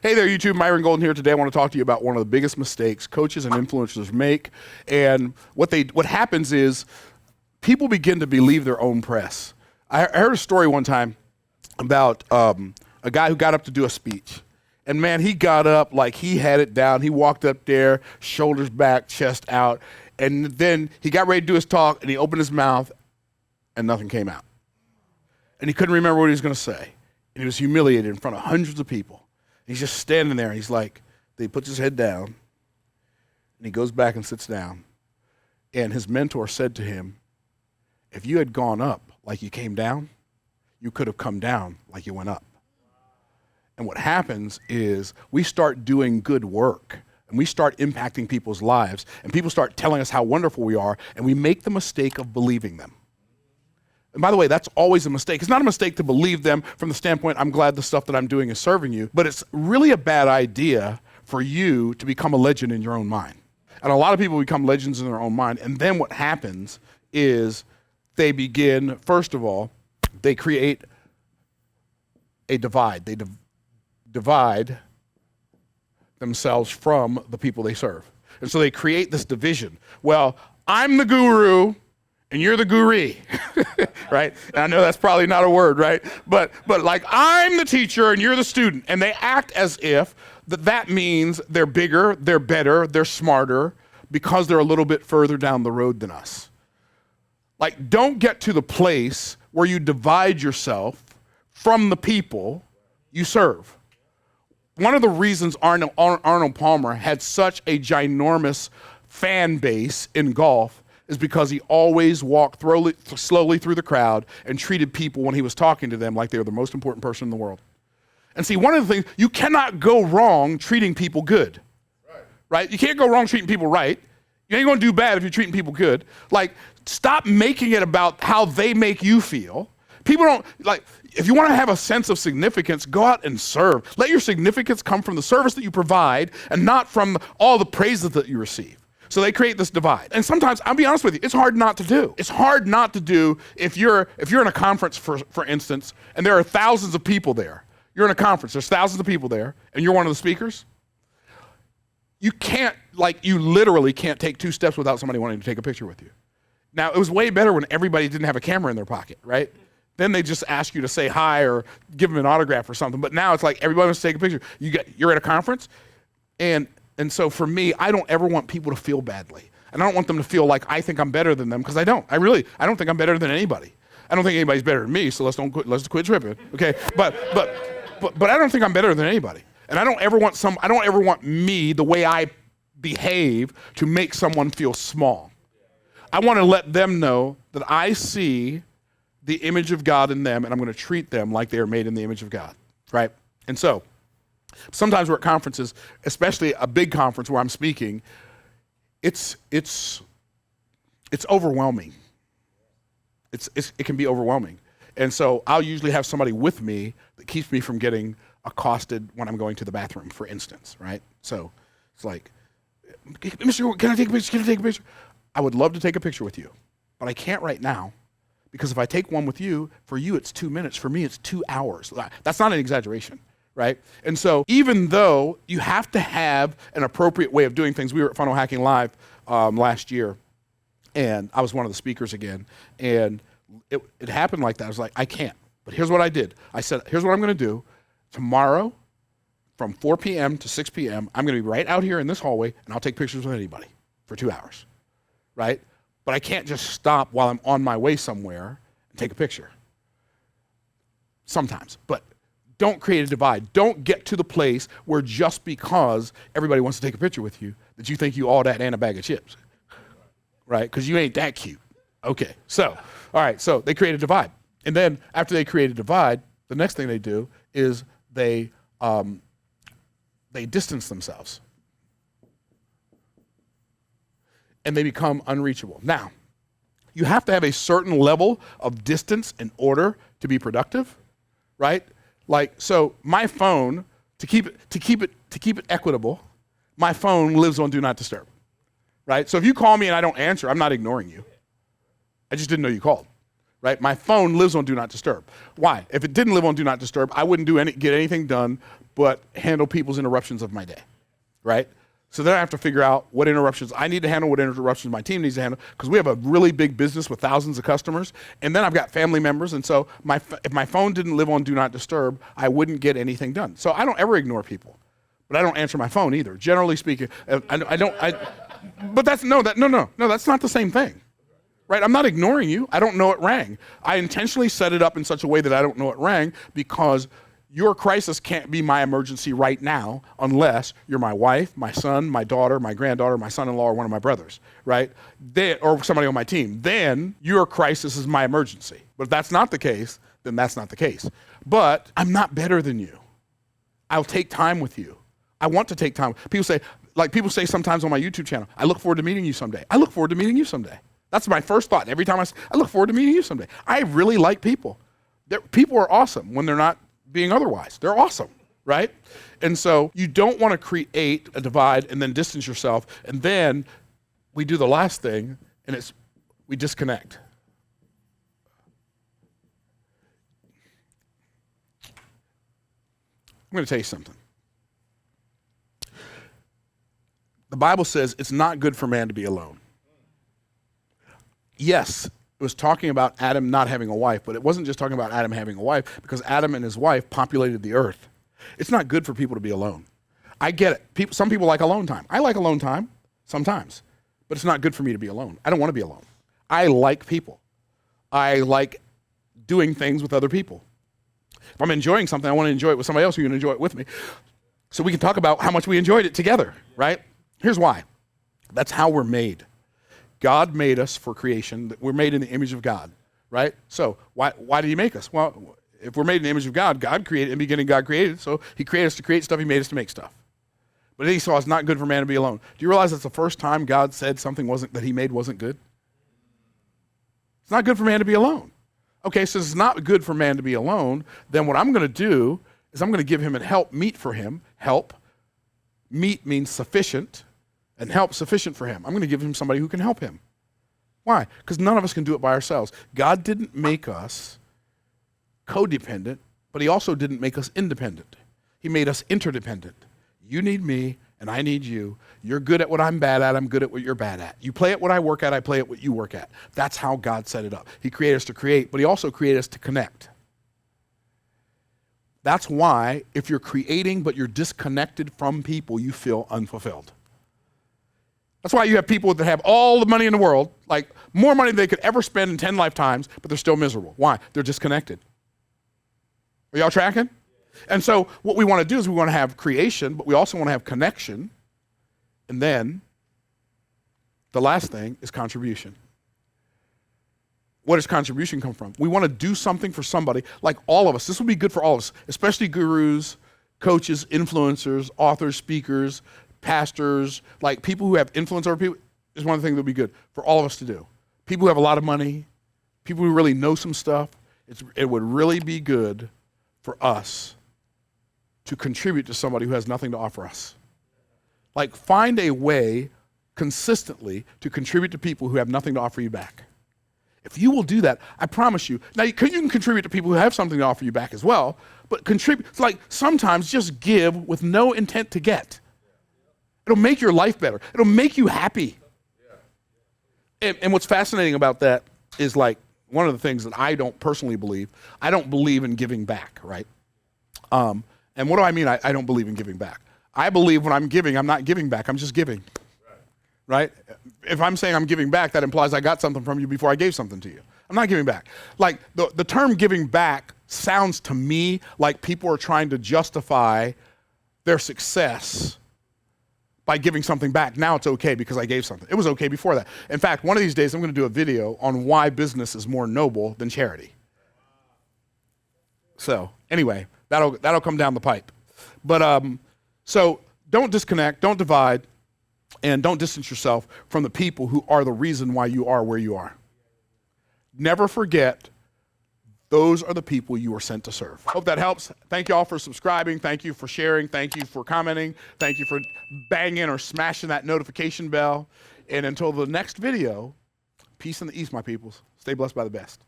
Hey there, YouTube. Myron Golden here. Today I want to talk to you about one of the biggest mistakes coaches and influencers make. And what happens is people begin to believe their own press. I heard a story one time about a guy who got up to do a speech. And man, he got up like he had it down. He walked up there, shoulders back, chest out. And then he got ready to do his talk, and he opened his mouth, and nothing came out. And he couldn't remember what he was going to say. And he was humiliated in front of hundreds of people. He's just standing there, and he's like, he puts his head down, and he goes back and sits down. And his mentor said to him, if you had gone up like you came down, you could have come down like you went up. And what happens is we start doing good work, and we start impacting people's lives, and people start telling us how wonderful we are, and we make the mistake of believing them. And by the way, that's always a mistake. It's not a mistake to believe them from the standpoint, I'm glad the stuff that I'm doing is serving you, but it's really a bad idea for you to become a legend in your own mind. And a lot of people become legends in their own mind, and then what happens is they begin, first of all, they create a divide. They divide themselves from the people they serve. And so they create this division. Well, I'm the guru, and you're the guree, right? And I know that's probably not a word, right? But like I'm the teacher and you're the student, and they act as if that means they're bigger, they're better, they're smarter because they're a little bit further down the road than us. Like, don't get to the place where you divide yourself from the people you serve. One of the reasons Arnold Palmer had such a ginormous fan base in golf is because he always walked slowly through the crowd and treated people when he was talking to them like they were the most important person in the world. And see, one of the things, you cannot go wrong treating people good, right? You can't go wrong treating people right. You ain't gonna do bad if you're treating people good. Like, stop making it about how they make you feel. People don't, like, if you wanna have a sense of significance, go out and serve. Let your significance come from the service that you provide and not from all the praises that you receive. So they create this divide. And sometimes, I'll be honest with you, it's hard not to do. It's hard not to do if you're in a conference, for instance, and there are thousands of people there. You're in a conference, there's thousands of people there, and you're one of the speakers. You literally can't take 2 steps without somebody wanting to take a picture with you. Now, it was way better when everybody didn't have a camera in their pocket, right? Then they just ask you to say hi or give them an autograph or something. But now it's like everybody wants to take a picture. You're at a conference, and so for me, I don't ever want people to feel badly. And I don't want them to feel like I think I'm better than them, because I don't. I don't think I'm better than anybody. I don't think anybody's better than me, so let's quit tripping, okay? But I don't think I'm better than anybody. And I don't ever want me, the way I behave, to make someone feel small. I want to let them know that I see the image of God in them, and I'm going to treat them like they are made in the image of God, right? And so, sometimes we're at conferences, especially a big conference where I'm speaking, it's overwhelming. It can be overwhelming. And so I'll usually have somebody with me that keeps me from getting accosted when I'm going to the bathroom, for instance, right? So it's like, Mr. Can I take a picture? Can I take a picture? I would love to take a picture with you, but I can't right now, because if I take one with you, for you it's 2 minutes, for me it's 2 hours. That's not an exaggeration. Right? And so even though you have to have an appropriate way of doing things, we were at Funnel Hacking Live last year, and I was one of the speakers again, and it happened like that. I was like, I can't. But here's what I did. I said, here's what I'm going to do. Tomorrow, from 4 p.m. to 6 p.m., I'm going to be right out here in this hallway, and I'll take pictures with anybody for 2 hours. Right? But I can't just stop while I'm on my way somewhere and take a picture. Sometimes. But don't create a divide. Don't get to the place where just because everybody wants to take a picture with you, that you think you all that and a bag of chips, right? Because you ain't that cute. Okay, so, all right, so they create a divide. And then after they create a divide, the next thing they do is they distance themselves. And they become unreachable. Now, you have to have a certain level of distance in order to be productive, right? Like, so my phone, to keep it equitable, my phone lives on do not disturb, right? So if you call me and I don't answer, I'm not ignoring you. I just didn't know you called, right? My phone lives on Do Not Disturb. Why? If it didn't live on Do Not Disturb, I wouldn't get anything done but handle people's interruptions of my day, right? So then I have to figure out what interruptions I need to handle, what interruptions my team needs to handle, because we have a really big business with thousands of customers, and then I've got family members, and so if my phone didn't live on Do Not Disturb, I wouldn't get anything done. So I don't ever ignore people, but I don't answer my phone either. Generally speaking, but that's no, that's not the same thing, right? I'm not ignoring you. I don't know it rang. I intentionally set it up in such a way that I don't know it rang because your crisis can't be my emergency right now unless you're my wife, my son, my daughter, my granddaughter, my son-in-law, or one of my brothers, right? Or somebody on my team. Then your crisis is my emergency. But if that's not the case, then that's not the case. But I'm not better than you. I'll take time with you. I want to take time. People say sometimes on my YouTube channel, I look forward to meeting you someday. I look forward to meeting you someday. That's my first thought. Every time I look forward to meeting you someday. I really like people. People are awesome when they're not being otherwise. They're awesome, right? And so you don't want to create a divide and then distance yourself, and then we do the last thing, and we disconnect. I'm going to tell you something. The Bible says it's not good for man to be alone. Yes, it was talking about Adam not having a wife, but it wasn't just talking about Adam having a wife, because Adam and his wife populated the earth. It's not good for people to be alone. I get it. Some people like alone time. I like alone time sometimes, but it's not good for me to be alone. I don't want to be alone. I like people. I like doing things with other people. If I'm enjoying something, I want to enjoy it with somebody else who can enjoy it with me, so we can talk about how much we enjoyed it together, right? Here's why. That's how we're made. God made us for creation. We're made in the image of God, right? So why did he make us? Well, if we're made in the image of God, God created, in the beginning God created, so he created us to create stuff, he made us to make stuff. But then he saw it's not good for man to be alone. Do you realize that's the first time God said something that he made wasn't good? It's not good for man to be alone. Okay, so it's not good for man to be alone, then what I'm going to do is I'm going to give him a help meet for him. Help. Meet means sufficient. And help sufficient for him. I'm going to give him somebody who can help him. Why? Because none of us can do it by ourselves. God didn't make us codependent, but he also didn't make us independent. He made us interdependent. You need me, and I need you. You're good at what I'm bad at, I'm good at what you're bad at. You play at what I work at, I play at what you work at. That's how God set it up. He created us to create, but he also created us to connect. That's why if you're creating but you're disconnected from people, you feel unfulfilled. That's why you have people that have all the money in the world, like more money than they could ever spend in 10 lifetimes, but they're still miserable. Why? They're disconnected. Are y'all tracking? And so what we want to do is we want to have creation, but we also want to have connection. And then the last thing is contribution. Where does contribution come from? We want to do something for somebody, like all of us. This will be good for all of us, especially gurus, coaches, influencers, authors, speakers, pastors, like people who have influence over people, is one of the things that would be good for all of us to do. People who have a lot of money, people who really know some stuff, it would really be good for us to contribute to somebody who has nothing to offer us. Like find a way consistently to contribute to people who have nothing to offer you back. If you will do that, I promise you. Now you can contribute to people who have something to offer you back as well, but contribute. It's like sometimes just give with no intent to get. It'll make your life better. It'll make you happy. And what's fascinating about that is like one of the things that I don't personally believe, I don't believe in giving back, right? And what do I mean I don't believe in giving back? I believe when I'm giving, I'm not giving back, I'm just giving, right? If I'm saying I'm giving back, that implies I got something from you before I gave something to you. I'm not giving back. Like the term giving back sounds to me like people are trying to justify their success by giving something back. Now it's okay because I gave something. It was okay before that. In fact, one of these days I'm going to do a video on why business is more noble than charity. So anyway, that'll come down the pipe. But so don't disconnect, don't divide, and don't distance yourself from the people who are the reason why you are where you are. Never forget, those are the people you were sent to serve. Hope that helps. Thank you all for subscribing. Thank you for sharing. Thank you for commenting. Thank you for banging or smashing that notification bell. And until the next video, peace in the East, my peoples. Stay blessed by the best.